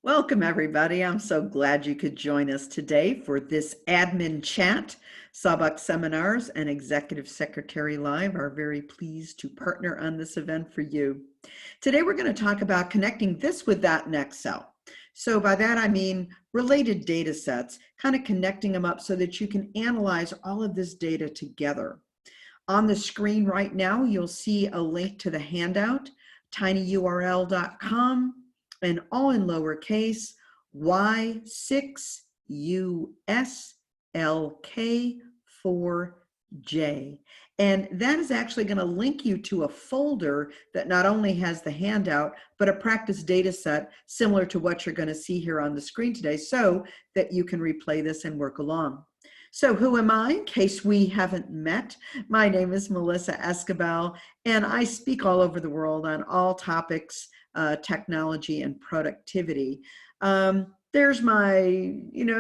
Welcome, everybody. I'm so glad you could join us today for this admin chat. Sawbuck Seminars and Executive Secretary Live are very pleased to partner on this event for you. Today, we're going to talk about connecting this with that in Excel. So by that, I mean related data sets, kind of connecting them up so that you can analyze all of this data together. On the screen right now, you'll see a link to the handout, tinyurl.com, and all in lowercase, Y6USLK4J. And that is actually going to link you to a folder that not only has the handout, but a practice data set similar to what you're going to see here on the screen today so that you can replay this and work along. So who am I, in case we haven't met? My name is Melissa Esquibel, and I speak all over the world on all topics, technology and productivity. There's my,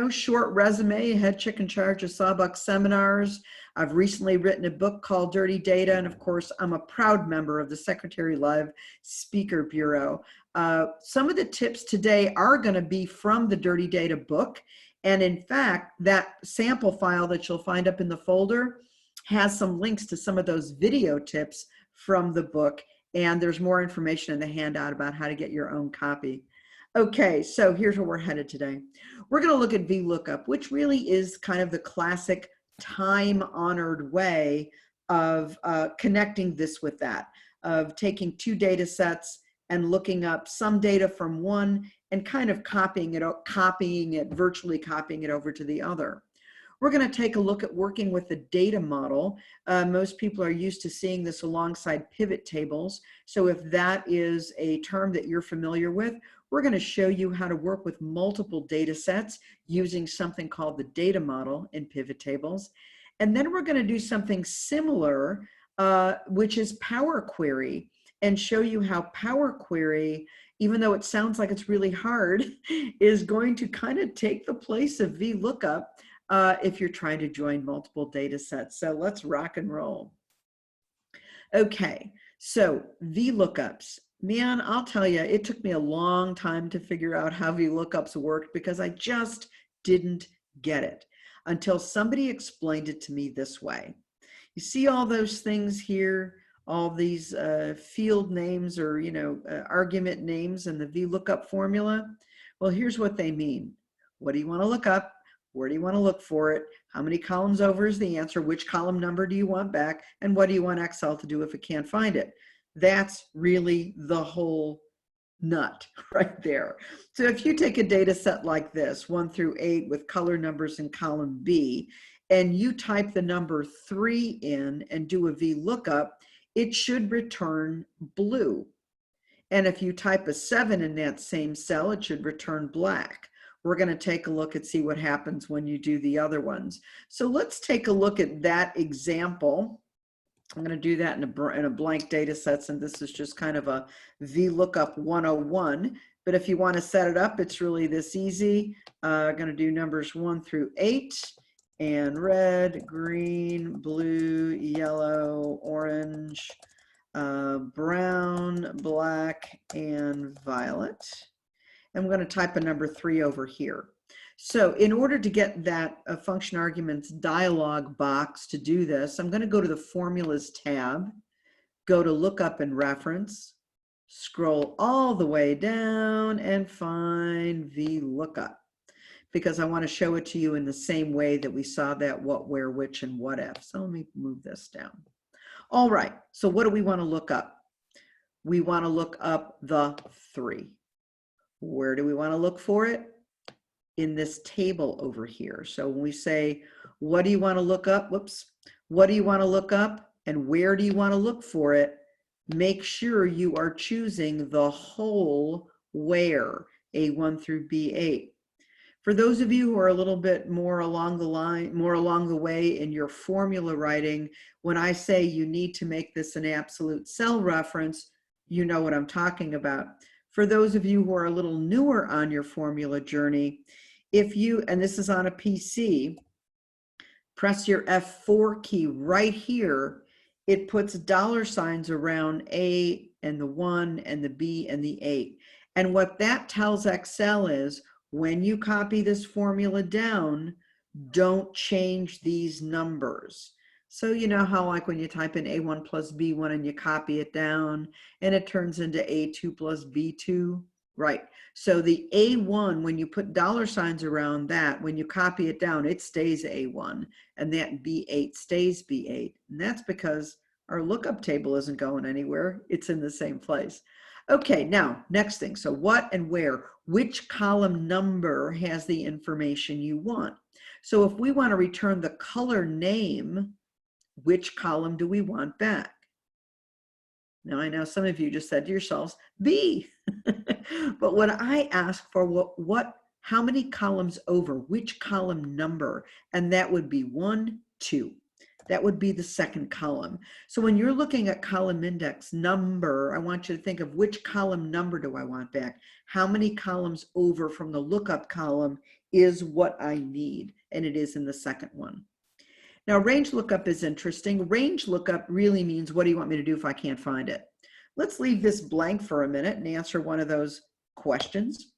short resume, head chick in charge of Sawbuck Seminars. I've recently written a book called Dirty Data, and of course, I'm a proud member of the Secretary Live Speaker Bureau. Some of the tips today are going to be from the Dirty Data book. And in fact, that sample file that you'll find up in the folder has some links to some of those video tips from the book. And there's more information in the handout about how to get your own copy. Okay, so here's where we're headed today. We're going to look at Vlookup, which really is kind of the classic time-honored way of connecting this with that, of taking two data sets and looking up some data from one and kind of virtually copying it over to the other. We're going to take a look at working with the data model. Most people are used to seeing this alongside pivot tables. So if that is a term that you're familiar with, we're going to show you how to work with multiple data sets using something called the data model in pivot tables. And then we're going to do something similar, which is PowerQuery, and show you how PowerQuery, even though it sounds like it's really hard, is going to kind of take the place of Vlookup if you're trying to join multiple data sets. So let's rock and roll. Okay, so Vlookups. Man, I'll tell you, it took me a long time to figure out how Vlookups worked because I just didn't get it until somebody explained it to me this way. You see all those things here? All these field names or argument names in the Vlookup formula? Well, here's what they mean. What do you want to look up? Where do you want to look for it? How many columns over is the answer? Which column number do you want back? And what do you want Excel to do if it can't find it? That's really the whole nut right there. So if you take a data set like this, 1 through 8 with color numbers in column B, and you type the number 3 in and do a Vlookup, it should return blue. And if you type a 7 in that same cell, it should return black. We're going to take a look and see what happens when you do the other ones. So let's take a look at that example. I'm going to do that in a blank data set, and this is just kind of a Vlookup 101. But if you want to set it up, it's really this easy. I'm going to do numbers 1 through 8. And red, green, blue, yellow, orange, brown, black, and violet. I'm going to type a number 3 over here. So in order to get that function arguments dialog box to do this, I'm going to go to the Formulas tab, go to Lookup and Reference, scroll all the way down, and find Vlookup, because I want to show it to you in the same way that we saw that what, where, which, and what if. So let me move this down. All right, so what do we want to look up? We want to look up the 3. Where do we want to look for it? In this table over here. So when we say, what do you want to look up? Whoops. What do you want to look up? And where do you want to look for it? Make sure you are choosing the whole where, A1 through B8. For those of you who are a little bit more along the way in your formula writing, when I say you need to make this an absolute cell reference, you know what I'm talking about. For those of you who are a little newer on your formula journey, if you, and this is on a PC, press your F4 key right here, it puts $ signs around A and the 1 and the B and the 8. And what that tells Excel is when you copy this formula down, don't change these numbers. So you know how like when you type in A1 plus B1 and you copy it down and it turns into A2 plus B2, right? So the A1, when you put dollar signs around that, when you copy it down, it stays A1 and that B8 stays B8. And that's because our lookup table isn't going anywhere. It's in the same place. Okay, now next thing. So what and where, which column number has the information you want? So if we want to return the color name, which column do we want back? Now I know some of you just said to yourselves, B. But when I ask for how many columns over, which column number, and that would be 1, 2. That would be the second column. So when you're looking at column index number, I want you to think of which column number do I want back? How many columns over from the lookup column is what I need? And it is in the second one. Now, range lookup is interesting. Range lookup really means what do you want me to do if I can't find it? Let's leave this blank for a minute and answer one of those questions.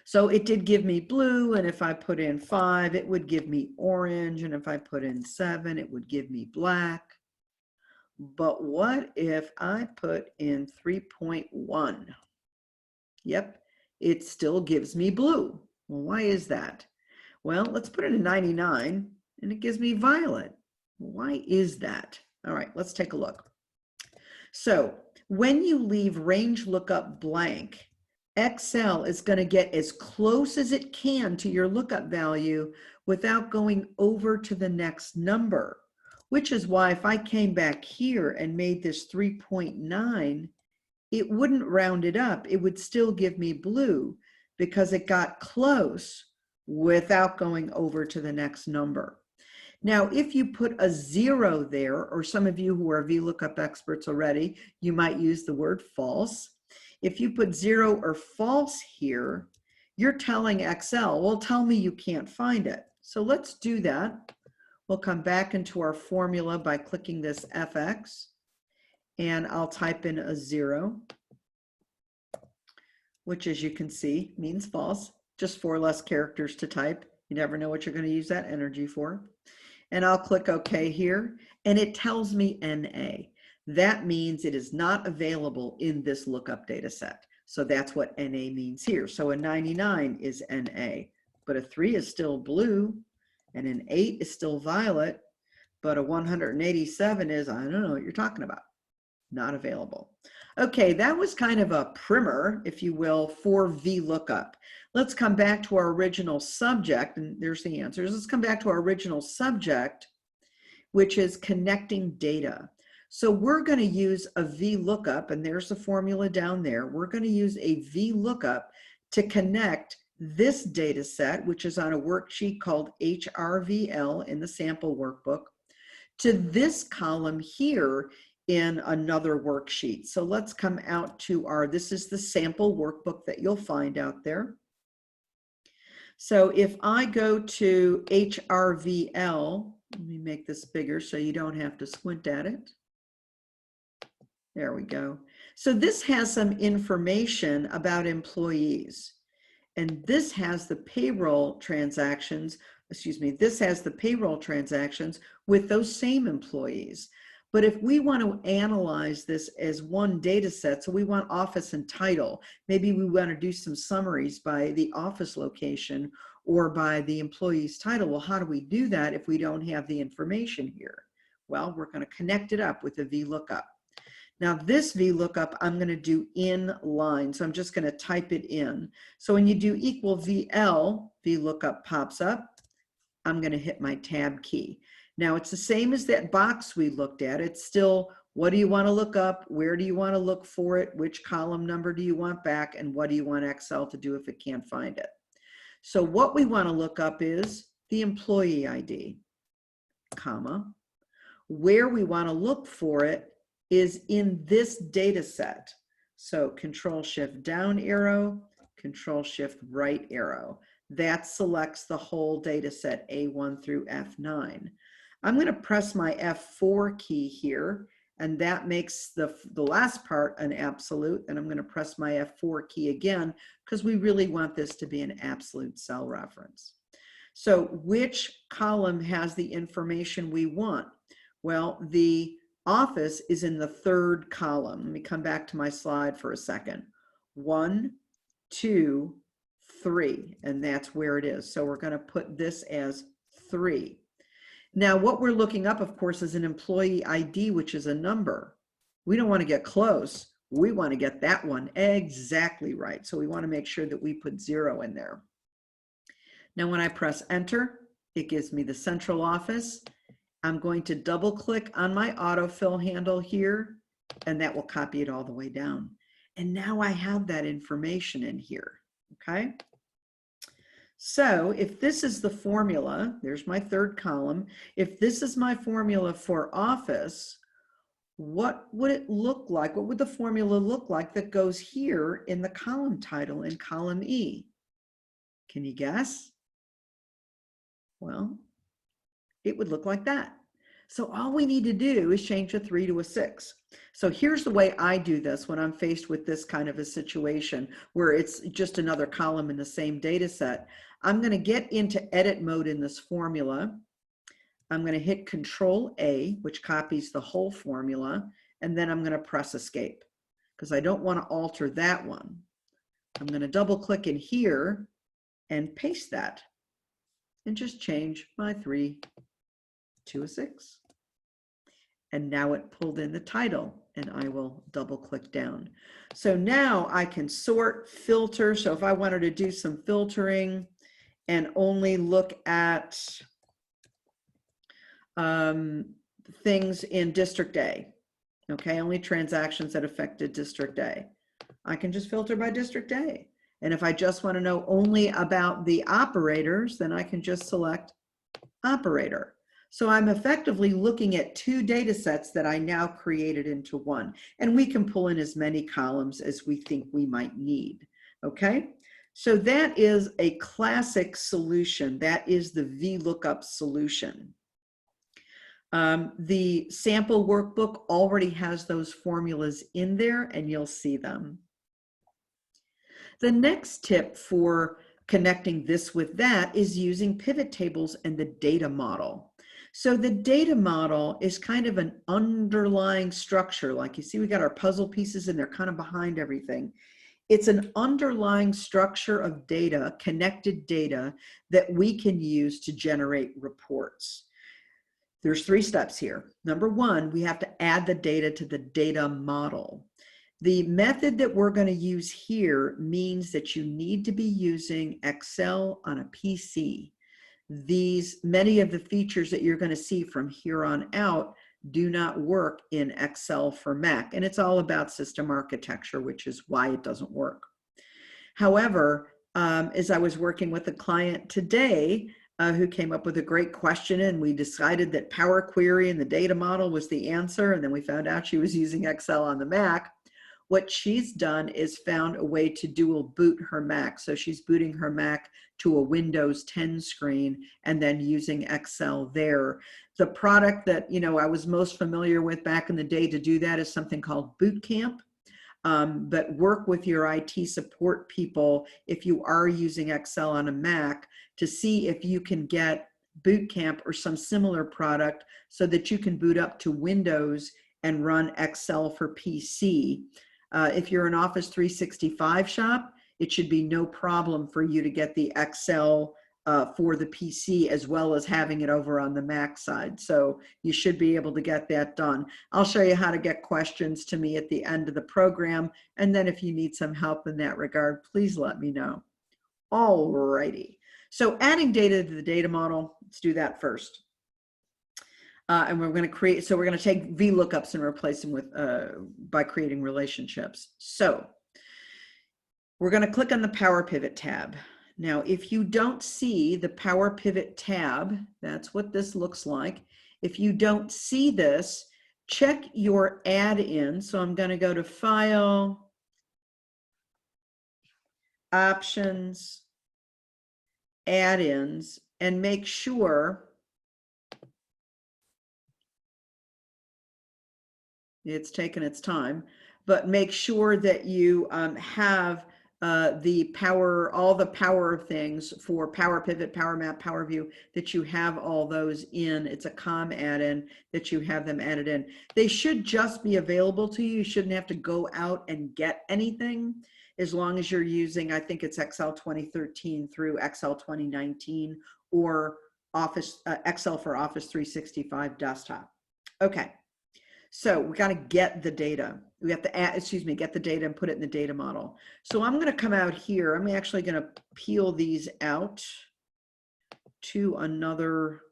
So it did give me blue, and if I put in 5, it would give me orange, and if I put in 7, it would give me black. But what if I put in 3.1? Yep, it still gives me blue. Well, why is that? Well, let's put it in 99, and it gives me violet. Why is that? All right, let's take a look. So when you leave range lookup blank, Excel is going to get as close as it can to your lookup value without going over to the next number, which is why if I came back here and made this 3.9, it wouldn't round it up. It would still give me blue because it got close without going over to the next number. Now, if you put a 0 there, or some of you who are VLOOKUP experts already, you might use the word false. If you put 0 or false here, you're telling Excel, well, tell me you can't find it. So let's do that. We'll come back into our formula by clicking this FX, and I'll type in a 0, which as you can see means false, just 4 less characters to type. You never know what you're going to use that energy for. And I'll click OK here, and it tells me NA. That means it is not available in this lookup data set. So that's what NA means here. So a 99 is NA, but a 3 is still blue, and an 8 is still violet, but a 187 is, I don't know what you're talking about, not available. Okay, that was kind of a primer, if you will, for VLOOKUP. Let's come back to our original subject, and there's the answers. Let's come back to our original subject, which is connecting data. So we're going to use a VLOOKUP, and there's the formula down there. We're going to use a VLOOKUP to connect this data set, which is on a worksheet called HRVL in the sample workbook, to this column here in another worksheet. So let's come out to this is the sample workbook that you'll find out there. So if I go to HRVL, let me make this bigger so you don't have to squint at it. There we go. So this has some information about employees. And this has the payroll transactions, this has the payroll transactions with those same employees. But if we want to analyze this as one data set, so we want office and title, maybe we want to do some summaries by the office location or by the employee's title. Well, how do we do that if we don't have the information here? Well, we're going to connect it up with a VLOOKUP. Now this VLOOKUP I'm going to do in line, so I'm just going to type it in. So when you do equal VL, VLOOKUP pops up. I'm going to hit my tab key. Now it's the same as that box we looked at. It's still, what do you want to look up? Where do you want to look for it? Which column number do you want back? And what do you want Excel to do if it can't find it? So what we want to look up is the employee ID, comma. Where we want to look for it is in this data set. So Control-Shift down arrow, Control-Shift right arrow. That selects the whole data set A1 through F9. I'm going to press my F4 key here, And that makes the last part an absolute. And I'm going to press my F4 key again, because we really want this to be an absolute cell reference. So which column has the information we want? Well, the office is in the third column. Let me come back to my slide for a second. 1, 2, 3, and that's where it is. So we're going to put this as 3. Now, what we're looking up, of course, is an employee ID, which is a number. We don't want to get close. We want to get that one exactly right. So we want to make sure that we put 0 in there. Now, when I press enter, it gives me the central office. I'm going to double click on my autofill handle here, and that will copy it all the way down. And now I have that information in here, okay? So if this is the formula, there's my third column. If this is my formula for office, what would it look like? What would the formula look like that goes here in the column title in column E? Can you guess? Well, it would look like that. So all we need to do is change a 3 to a 6. So here's the way I do this when I'm faced with this kind of a situation where it's just another column in the same data set. I'm going to get into edit mode in this formula. I'm going to hit Control A, which copies the whole formula, and then I'm going to press Escape because I don't want to alter that one. I'm going to double click in here and paste that and just change my 3 to a 6. And now it pulled in the title, and I will double click down. So now I can sort, filter. So if I wanted to do some filtering and only look at things in District A, okay, only transactions that affected District A, I can just filter by District A. And if I just want to know only about the operators, then I can just select operator. So I'm effectively looking at 2 data sets that I now created into one, and we can pull in as many columns as we think we might need. Okay, so that is a classic solution. That is the VLOOKUP solution. The sample workbook already has those formulas in there, and you'll see them. The next tip for connecting this with that is using pivot tables and the data model. So the data model is kind of an underlying structure. Like you see, we got our puzzle pieces and they're kind of behind everything. It's an underlying structure of data, connected data, that we can use to generate reports. There's 3 steps here. Number 1, we have to add the data to the data model. The method that we're going to use here means that you need to be using Excel on a PC. Many of the features that you're going to see from here on out do not work in Excel for Mac, and it's all about system architecture, which is why it doesn't work. However, as I was working with a client today who came up with a great question, and we decided that PowerQuery and the data model was the answer, and then we found out she was using Excel on the Mac. What she's done is found a way to dual boot her Mac. So she's booting her Mac to a Windows 10 screen and then using Excel there. The product that I was most familiar with back in the day to do that is something called Boot Camp. But work with your IT support people if you are using Excel on a Mac to see if you can get Boot Camp or some similar product so that you can boot up to Windows and run Excel for PC. If you're an Office 365 shop, it should be no problem for you to get the Excel for the PC as well as having it over on the Mac side. So you should be able to get that done. I'll show you how to get questions to me at the end of the program. And then if you need some help in that regard, please let me know. All righty. So adding data to the data model, let's do that first. And we're going to take VLOOKUPs and replace them with by creating relationships. So we're going to click on the Power Pivot tab. Now, if you don't see the Power Pivot tab, that's what this looks like. If you don't see this, check your add-in. So I'm going to go to File, Options, Add-ins, and make sure It's taken its time, but make sure that you have all the power things for Power Pivot, Power Map, Power View, that you have all those in. It's a COM add-in that you have them added in. They should just be available to you. You shouldn't have to go out and get anything as long as you're using, I think it's Excel 2013 through Excel 2019 or Office Excel for Office 365 desktop. Okay. So we got to get the data. We have to add, get the data and put it in the data model. So I'm going to come out here. I'm actually going to peel these out to another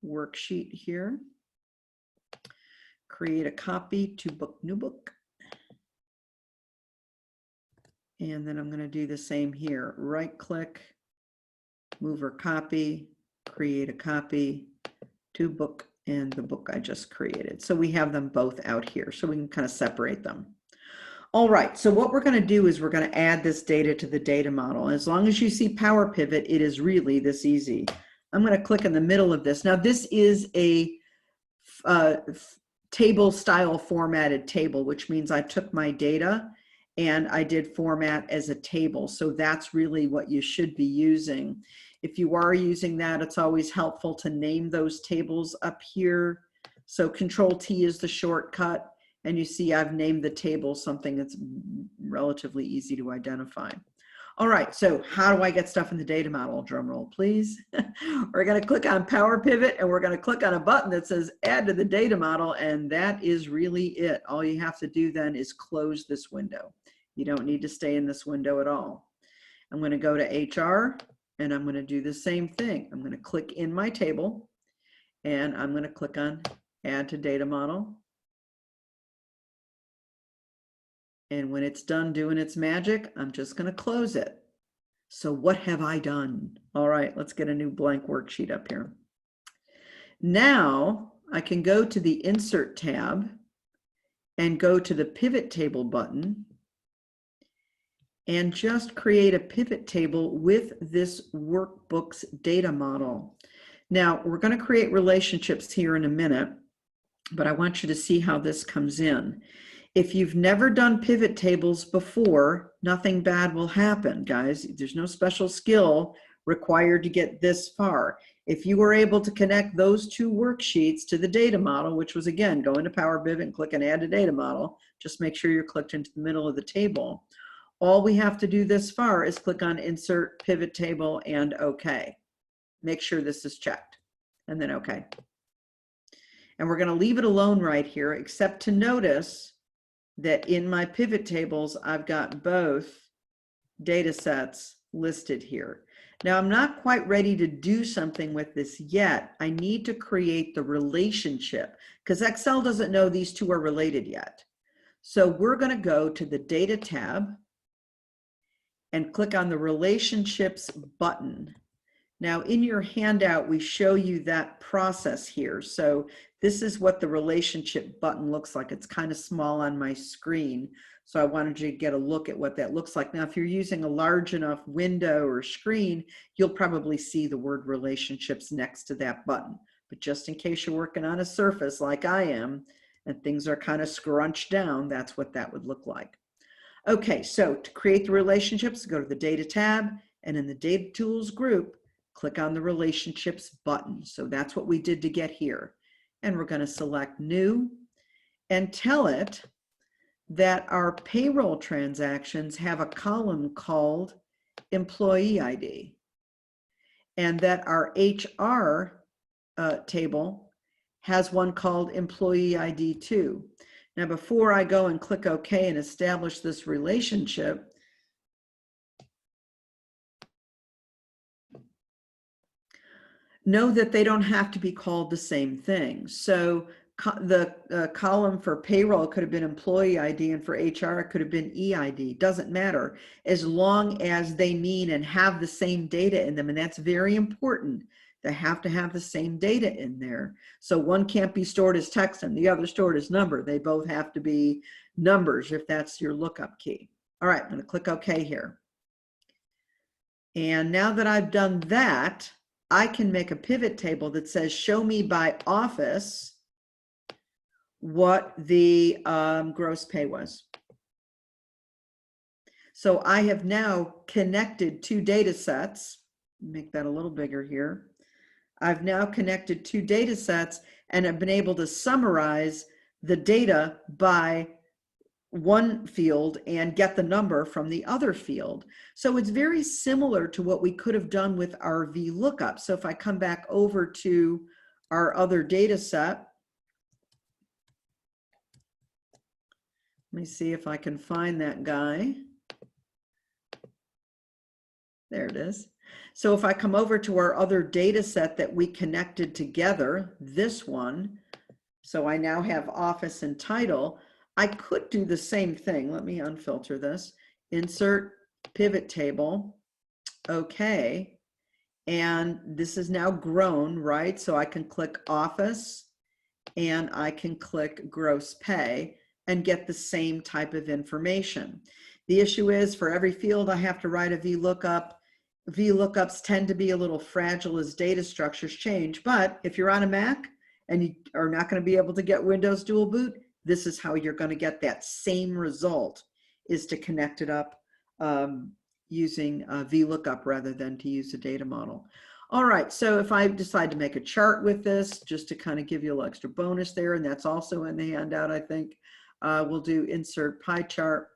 worksheet here. Create a copy to book, new book. And then I'm going to do the same here. Right click, move or copy, create a copy to book, and the book I just created. So we have them both out here, so we can kind of separate them. All right, so what we're going to do is we're going to add this data to the data model. As long as you see Power Pivot, it is really this easy. I'm going to click in the middle of this. Now this is a table style formatted table, which means I took my data and I did format as a table. So that's really what you should be using. If you are using that, it's always helpful to name those tables up here. So Control T is the shortcut, and you see I've named the table something that's relatively easy to identify. All right, so how do I get stuff in the data model? Drum roll, please. We're going to click on Power Pivot, and we're going to click on a button that says Add to the Data Model, and that is really it. All you have to do then is close this window. You don't need to stay in this window at all. I'm going to go to HR, and I'm going to do the same thing. I'm going to click in my table, and I'm going to click on Add to Data Model. And when it's done doing its magic, I'm just going to close it. So what have I done? All right, let's get a new blank worksheet up here. Now I can go to the Insert tab and go to the Pivot Table button and just create a pivot table with this workbook's data model. Now we're going to create relationships here in a minute, but I want you to see how this comes in. If you've never done pivot tables before, nothing bad will happen, guys. There's no special skill required to get this far. If you were able to connect those two worksheets to the data model, which was, again, go into Power Pivot and click on Add to Data Model, just make sure you're clicked into the middle of the table. All we have to do this far is click on Insert Pivot Table and OK. Make sure this is checked, and then OK. And we're going to leave it alone right here, except to notice that in my pivot tables, I've got both data sets listed here. Now, I'm not quite ready to do something with this yet. I need to create the relationship because Excel doesn't know these two are related yet. So we're going to go to the Data tab and click on the Relationships button. Now, in your handout, we show you that process here. So this is what the relationship button looks like. It's kind of small on my screen. So I wanted you to get a look at what that looks like. Now, if you're using a large enough window or screen, you'll probably see the word relationships next to that button. But just in case you're working on a surface like I am, and things are kind of scrunched down, that's what that would look like. Okay, so to create the relationships, go to the Data tab, and in the Data Tools group, click on the Relationships button. So that's what we did to get here. And we're going to select New and tell it that our payroll transactions have a column called Employee ID and that our HR table has one called Employee ID 2. Now, before I go and click OK and establish this relationship, know that they don't have to be called the same thing. So the column for payroll could have been employee ID, and for HR it could have been EID. Doesn't matter, as long as they mean and have the same data in them. And that's very important. They have to have the same data in there. So one can't be stored as text and the other stored as number. They both have to be numbers if that's your lookup key. All right, I'm going to click OK here. And now that I've done that, I can make a pivot table that says show me by office what the gross pay was. So I have now connected two data sets. Make that a little bigger here. I've now connected two data sets and have been able to summarize the data by one field and get the number from the other field. So it's very similar to what we could have done with our VLOOKUP. So if I come back over to our other data set, let me see if I can find that guy. There it is. So if I come over to our other data set that we connected together, this one, so I now have office and title, I could do the same thing. Let me unfilter this. Insert pivot table. Okay. And this is now grown, right? So I can click office and I can click gross pay and get the same type of information. The issue is for every field I have to write a VLOOKUP. VLOOKUPs tend to be a little fragile as data structures change, but if you're on a Mac and you are not going to be able to get Windows Dual Boot, this is how you're going to get that same result, is to connect it up using VLOOKUP rather than to use a data model. All right, so if I decide to make a chart with this, just to kind of give you a little extra bonus there, and that's also in the handout, I think, we'll do insert pie chart.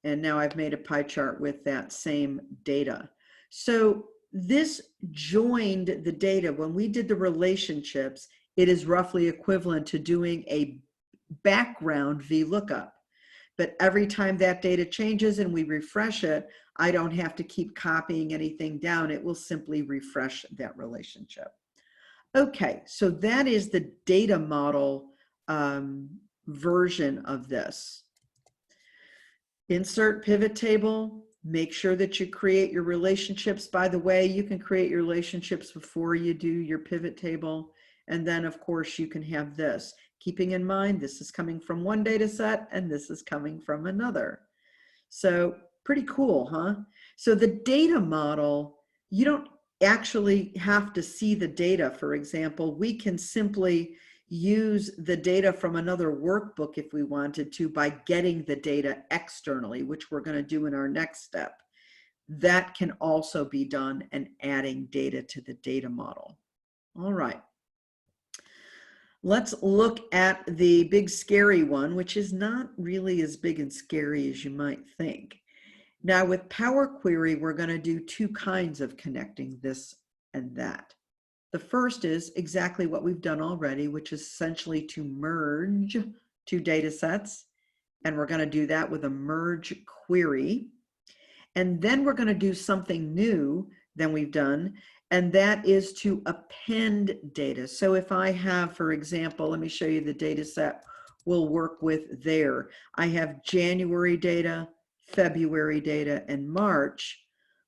And now I've made a pie chart with that same data. So this joined the data. When we did the relationships, it is roughly equivalent to doing a background VLOOKUP. But every time that data changes and we refresh it, I don't have to keep copying anything down. It will simply refresh that relationship. Okay, so that is the data model version of this. Insert pivot table, make sure that you create your relationships. By the way, you can create your relationships before you do your pivot table. And then of course you can have this, keeping in mind this is coming from one data set and this is coming from another. So pretty cool, huh? So the data model, you don't actually have to see the data. For example, we can simply use the data from another workbook if we wanted to by getting the data externally, which we're going to do in our next step. That can also be done and adding data to the data model. All right. Let's look at the big scary one, which is not really as big and scary as you might think. Now with PowerQuery, we're going to do two kinds of connecting this and that. The first is exactly what we've done already, which is essentially to merge two data sets. And we're going to do that with a merge query. And then we're going to do something new than we've done, and that is to append data. So if I have, for example, let me show you the data set we'll work with there. I have January data, February data, and March.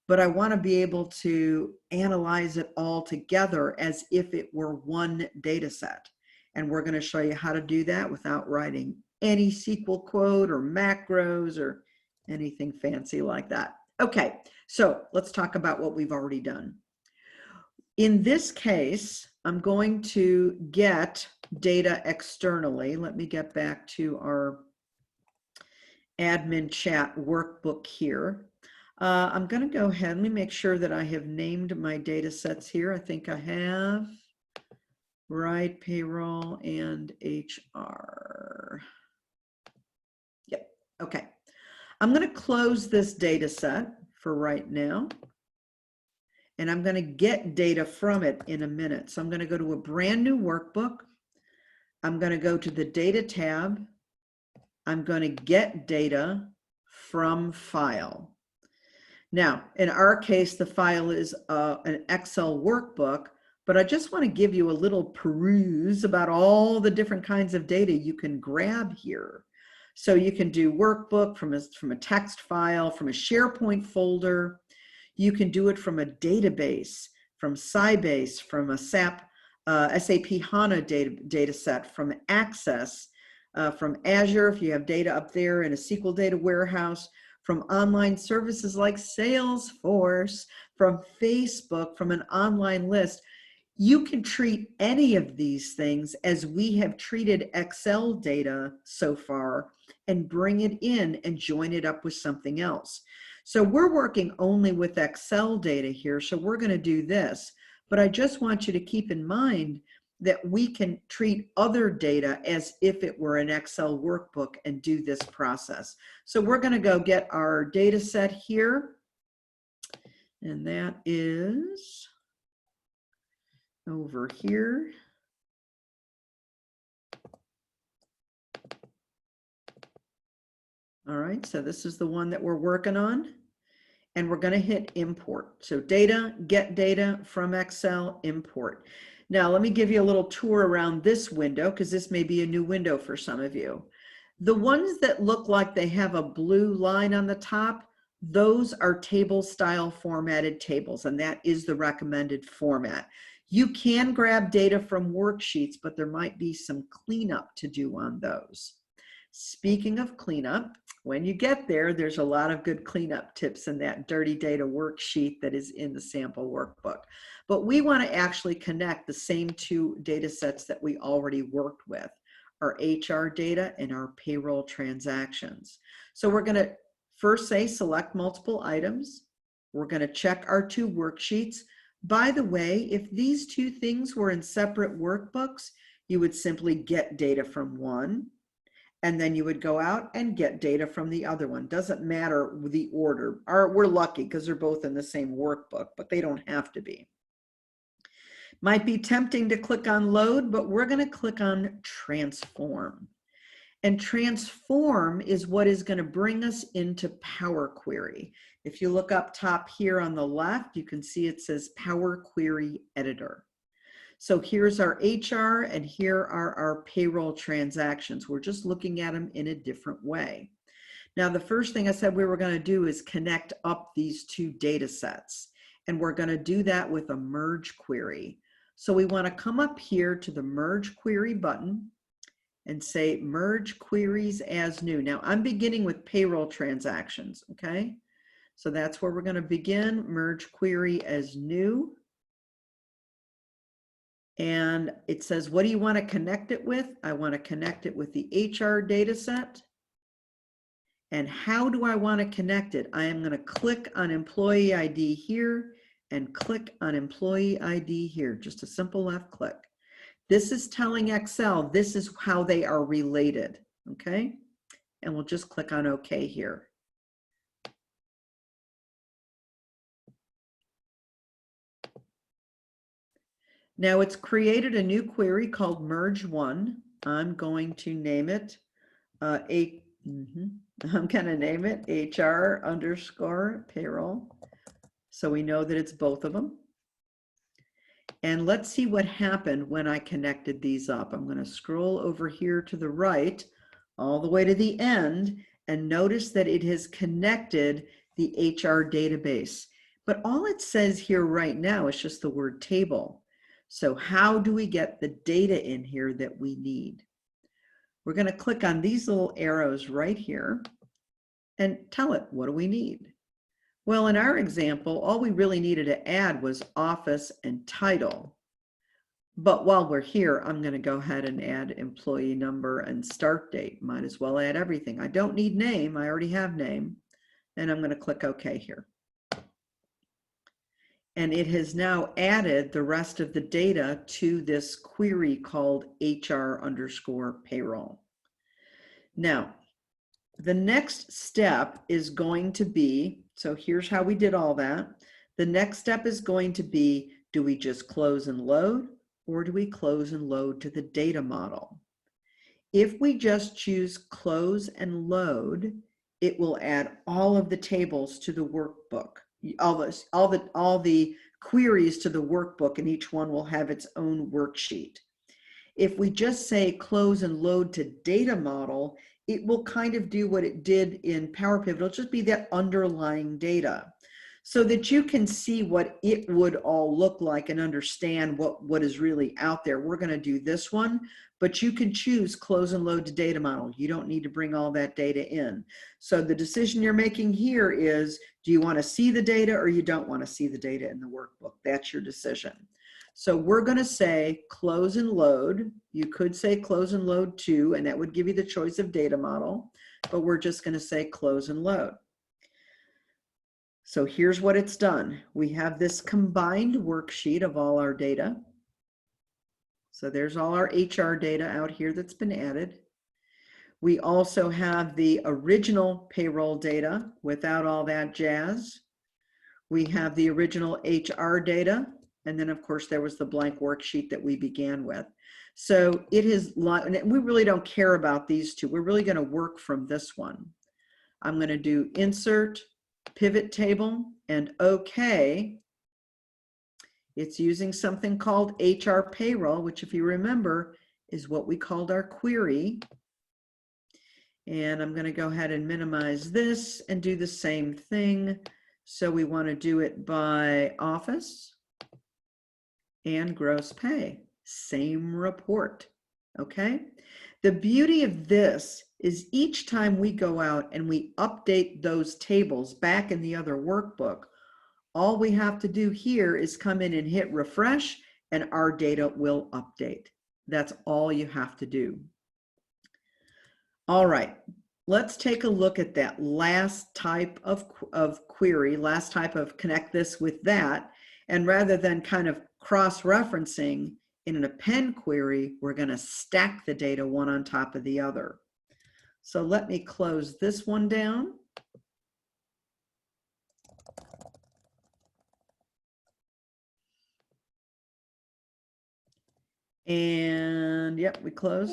But I want to be able to analyze it all together as if it were one data set. And we're going to show you how to do that without writing any SQL code or macros or anything fancy like that. Okay, so let's talk about what we've already done. In this case, I'm going to get data externally. Let me get back to our admin chat workbook here. I'm going to go ahead. Let me make sure that I have named my data sets here. I think I have. Right, payroll and HR. Yep. Okay. I'm going to close this data set for right now. And I'm going to get data from it in a minute. So I'm going to go to a brand new workbook. I'm going to go to the data tab. I'm going to get data from file. Now, in our case, the file is an Excel workbook, but I just want to give you a little peruse about all the different kinds of data you can grab here. So you can do workbook from a text file, from a SharePoint folder. You can do it from a database, from Sybase, from a SAP HANA data set, from Access, from Azure if you have data up there in a SQL data warehouse, from online services like Salesforce, from Facebook, from an online list. You can treat any of these things as we have treated Excel data so far and bring it in and join it up with something else. So we're working only with Excel data here, so we're going to do this. But I just want you to keep in mind that we can treat other data as if it were an Excel workbook and do this process. So we're going to go get our data set here, and that is over here. All right, so this is the one that we're working on, and we're going to hit import. So data, get data from Excel, import. Now let me give you a little tour around this window because this may be a new window for some of you. The ones that look like they have a blue line on the top, those are table style formatted tables, and that is the recommended format. You can grab data from worksheets, but there might be some cleanup to do on those. Speaking of cleanup, when you get there, there's a lot of good cleanup tips in that dirty data worksheet that is in the sample workbook. But we want to actually connect the same two data sets that we already worked with, our HR data and our payroll transactions. So we're going to first say select multiple items. We're going to check our two worksheets. By the way, if these two things were in separate workbooks, you would simply get data from one, and then you would go out and get data from the other one. Doesn't matter the order. We're lucky because they're both in the same workbook, but they don't have to be. Might be tempting to click on load, but we're going to click on transform. And transform is what is going to bring us into PowerQuery. If you look up top here on the left, you can see it says PowerQuery Editor. So here's our HR and here are our payroll transactions. We're just looking at them in a different way. Now, the first thing I said we were going to do is connect up these two data sets. And we're going to do that with a merge query. So we want to come up here to the merge query button and say merge queries as new. Now I'm beginning with payroll transactions, okay? So that's where we're going to begin, merge query as new. And it says, what do you want to connect it with? I want to connect it with the HR data set. And how do I want to connect it? I am going to click on employee ID here and click on employee ID here, just a simple left click. This is telling Excel, this is how they are related, okay? And we'll just click on OK here. Now it's created a new query called merge one. I'm going to name it HR underscore payroll. So we know that it's both of them. And let's see what happened when I connected these up. I'm going to scroll over here to the right, all the way to the end, and notice that it has connected the HR database. But all it says here right now is just the word table. So how do we get the data in here that we need? We're going to click on these little arrows right here and tell it, what do we need? Well, in our example, all we really needed to add was office and title. But while we're here, I'm going to go ahead and add employee number and start date. Might as well add everything. I don't need name. I already have name. And I'm going to click OK here. And it has now added the rest of the data to this query called HR underscore payroll. Now, the next step is going to be, so here's how we did all that. The next step is going to be, do we just close and load, or do we close and load to the data model? If we just choose close and load, it will add all of the tables to the workbook, all the queries to the workbook, and each one will have its own worksheet. If we just say close and load to data model, it will kind of do what it did in Power Pivot. It'll just be that underlying data so that you can see what it would all look like and understand what is really out there. We're going to do this one, but you can choose close and load to data model. You don't need to bring all that data in. So the decision you're making here is, do you want to see the data or you don't want to see the data in the workbook? That's your decision. So we're going to say close and load. You could say close and load too, and that would give you the choice of data model, but we're just going to say close and load. So here's what it's done. We have this combined worksheet of all our data. So there's all our HR data out here that's been added. We also have the original payroll data without all that jazz. We have the original HR data. And then of course there was the blank worksheet that we began with. So it is, we really don't care about these two. We're really going to work from this one. I'm going to do insert, pivot table, and OK. It's using something called HR payroll, which if you remember is what we called our query. And I'm going to go ahead and minimize this and do the same thing. So we want to do it by office and gross pay. Same report. Okay. The beauty of this is each time we go out and we update those tables back in the other workbook, all we have to do here is come in and hit refresh and our data will update. That's all you have to do. All right, let's take a look at that last type of query, last type of connect this with that. And rather than kind of cross-referencing in an append query, we're going to stack the data one on top of the other. So let me close this one down. And yep, we close.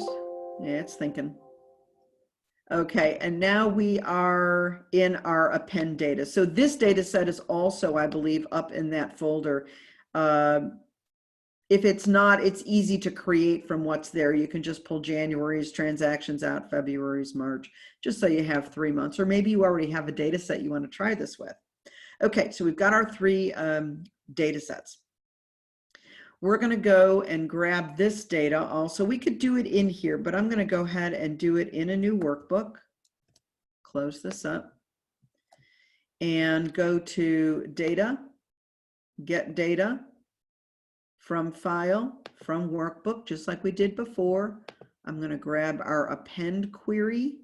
Yeah, it's thinking. Okay, and now we are in our append data. So this data set is also, I believe, up in that folder. If it's not, it's easy to create from what's there. You can just pull January's transactions out, February's, March, just so you have 3 months, or maybe you already have a data set you want to try this with. Okay, so we've got our 3 data sets. We're going to go and grab this data also. We could do it in here, but I'm going to go ahead and do it in a new workbook. Close this up and go to data, get data from file, from workbook, just like we did before. I'm going to grab our append query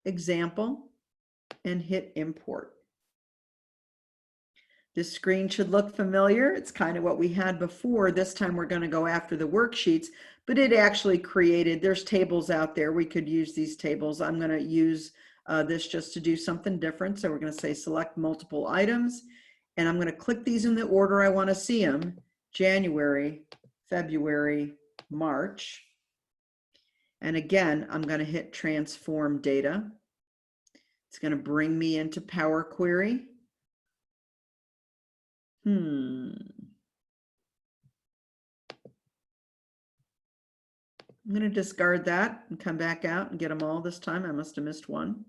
example and hit import. This screen should look familiar. It's kind of what we had before. This time we're going to go after the worksheets, but it actually created, there's tables out there. We could use these tables. I'm going to use this just to do something different. So we're going to say select multiple items, and I'm going to click these in the order I want to see them. January, February, March. And again, I'm going to hit transform data. It's going to bring me into PowerQuery. I'm going to discard that and come back out and get them all this time. I must have missed one.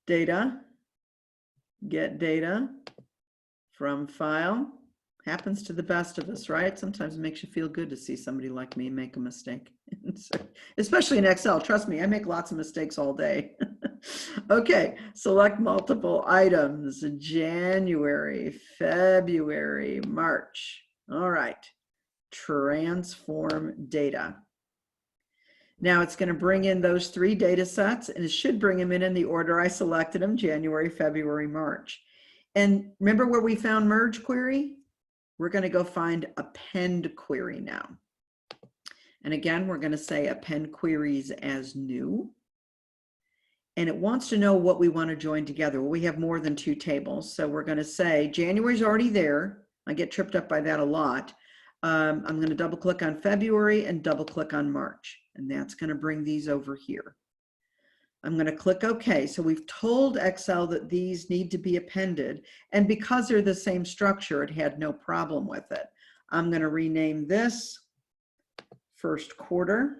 Data, get data from file. Happens to the best of us, right? Sometimes it makes you feel good to see somebody like me make a mistake. Especially in Excel. Trust me, I make lots of mistakes all day. Okay, select multiple items. January, February, March. All right, transform data. Now it's going to bring in those 3 data sets, and it should bring them in the order I selected them, January, February, March. And remember where we found merge query? We're going to go find append query now. And again, we're going to say append queries as new. And it wants to know what we want to join together. Well, we have more than 2 tables. So we're going to say January's already there. I get tripped up by that a lot. I'm going to double click on February and double click on March. And that's going to bring these over here. I'm going to click OK. So we've told Excel that these need to be appended. And because they're the same structure, it had no problem with it. I'm going to rename this first quarter.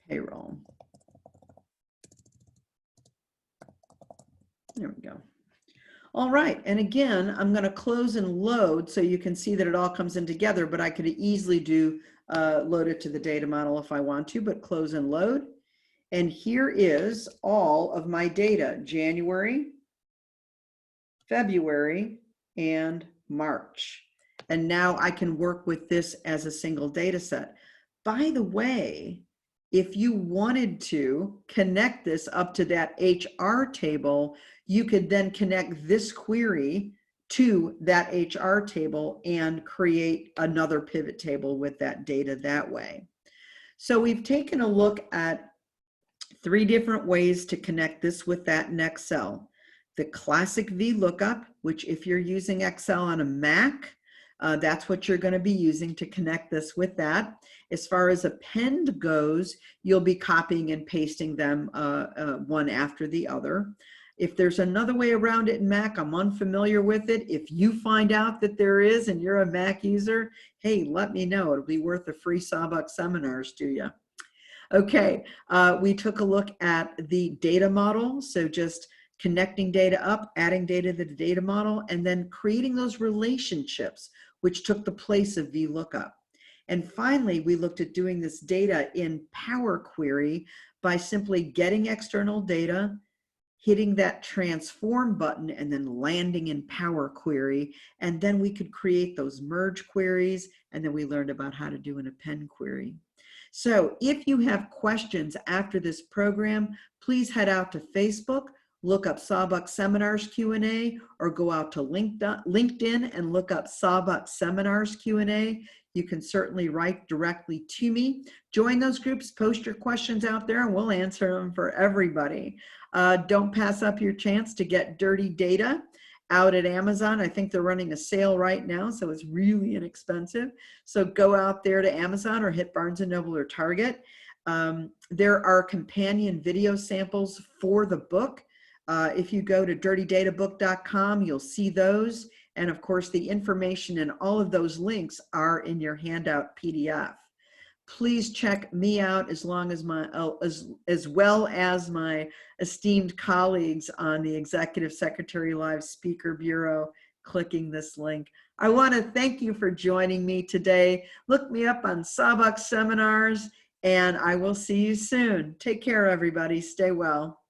Payroll. There we go. All right, and again, I'm going to close and load so you can see that it all comes in together, but I could easily do load it to the data model if I want to, but close and load. And here is all of my data, January, February, and March. And now I can work with this as a single data set. By the way, if you wanted to connect this up to that HR table, you could then connect this query to that HR table and create another pivot table with that data that way. So we've taken a look at 3 different ways to connect this with that in Excel. The classic VLOOKUP, which if you're using Excel on a Mac, that's what you're going to be using to connect this with that. As far as append goes, you'll be copying and pasting them one after the other. If there's another way around it in Mac, I'm unfamiliar with it. If you find out that there is and you're a Mac user, hey, let me know. It'll be worth the free Sawbuck seminars to you. Okay, we took a look at the data model. So just connecting data up, adding data to the data model, and then creating those relationships, which took the place of VLOOKUP. And finally, we looked at doing this data in PowerQuery by simply getting external data, hitting that transform button, and then landing in PowerQuery. And then we could create those merge queries. And then we learned about how to do an append query. So if you have questions after this program, please head out to Facebook, look up Sawbuck Seminars Q&A, or go out to LinkedIn and look up Sawbuck Seminars Q&A. You can certainly write directly to me. Join those groups, post your questions out there, and we'll answer them for everybody. Don't pass up your chance to get Dirty Data out at Amazon. I think they're running a sale right now, so it's really inexpensive. So go out there to Amazon or hit Barnes & Noble or Target. There are companion video samples for the book. If you go to dirtydatabook.com, you'll see those. And of course, the information and all of those links are in your handout PDF. Please check me out as well as my esteemed colleagues on the Executive Secretary Live Speaker Bureau, clicking this link. I want to thank you for joining me today. Look me up on Sawbuck Seminars, and I will see you soon. Take care, everybody. Stay well.